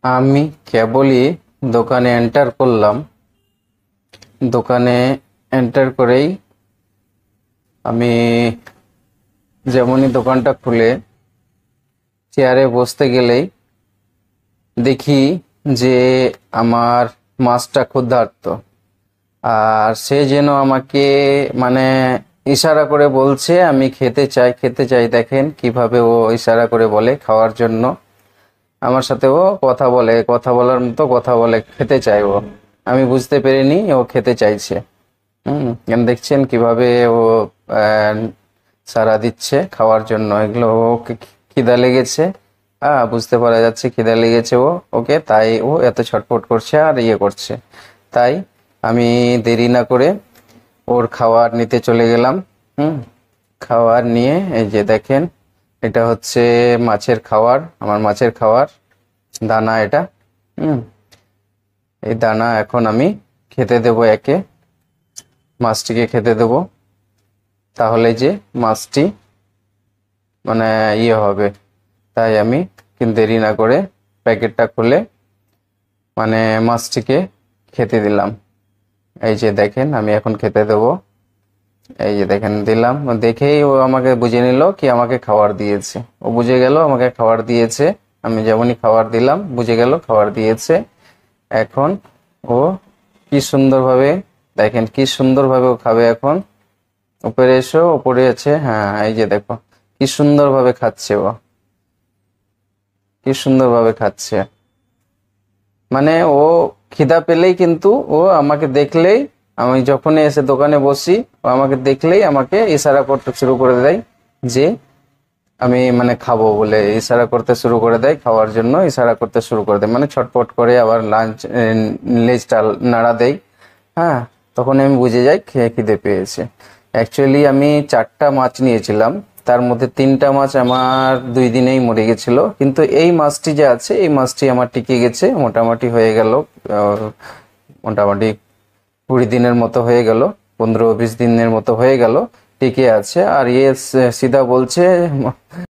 আমি কেবলই দোকানে এন্টার করলাম। দোকানে এন্টার করেই আমি যেমনই দোকানটা খুলে চেয়ারে বসতে গেলেই দেখি যে আমার মাছটা ক্ষুধার্ত। আর সে যেন আমাকে মানে ইশারা করে বলছে আমি খেতে চাই খেতে চাই। দেখেন কিভাবে ও ইশারা করে বলে খাওয়ার জন্য। আমার সাথে ও কথা বলে, কথা বলার মতো কথা বলে, খেতে চায় ও। আমি বুঝতে পেরেনি ও খেতে চাইছে। দেখছেন কিভাবে ও আহ, সাড়া দিচ্ছে খাওয়ার জন্য। এগুলো ওকে খিদা লেগেছে। বুঝতে পারা যাচ্ছে খিদা লেগেছে ওকে, তাই ও এত ছটফট করছে আর ইয়ে করছে। তাই আমি দেরি না করে ওর খাবার নিতে চলে গেলাম। হুম খাবার নিয়ে এই যে দেখেন, এটা হচ্ছে মাছের খাবার, আমার মাছের খাবার দানা এটা। হুম এই দানা এখন আমি খেতে দেবো একে, মাছটিকে খেতে দেবো। তাহলে যে মাছটি মানে ইয়ে হবে। তাই আমি কিন্তু দেরি না করে প্যাকেটটা খুলে মানে মাছটিকে খেতে দিলাম। এই যে দেখেন আমি এখন খেতে দেবো। এই যে দেখেন দিলাম, দেখেই ও আমাকে বুঝে নিল কি আমাকে খাবার দিয়েছে। ও বুঝে গেল আমাকে খাবার দিয়েছে। আমি যেমনই খাবার দিলাম বুঝে গেল খাবার দিয়েছে। এখন ও কি সুন্দরভাবে, দেখেন কি সুন্দরভাবে ও খাবে এখন। উপরে এসো, উপরে আছে, হ্যাঁ এই যে দেখো কি সুন্দরভাবে খাচ্ছে ও, কি সুন্দরভাবে খাচ্ছে। মানে ও খিদা পেলেই কিন্তু ও আমাকে দেখলেই, আমি যখনই এসে দোকানে বসি ও আমাকে দেখলেই আমাকে ইশারা করতে শুরু করে দেয় যে আমি মানে খাবো বলে ইশারা করতে শুরু করে দেয়। খাওয়ার জন্য ইশারা করতে শুরু করে দেয়, মানে ছটফট করে আবার লেজটা নাড়া দেয়। হ্যাঁ, তখন আমি বুঝে যাই খেয়ে খিদে পেয়েছে। অ্যাকচুয়ালি আমি 4টা মাছ নিয়েছিলাম, তার মধ্যে 3টা মাছ আমার 2 দিনেই মরে গেছিল। কিন্তু এই মাছটি যে আছে এই মাছটি আমার টিকে গেছে, মোটামুটি হয়ে গেল মোটামুটি 20 দিনের মতো হয়ে গেল, 15-20 দিনের মতো হয়ে গেল, টিকে আছে। আর ইয়ে সিধা বলছে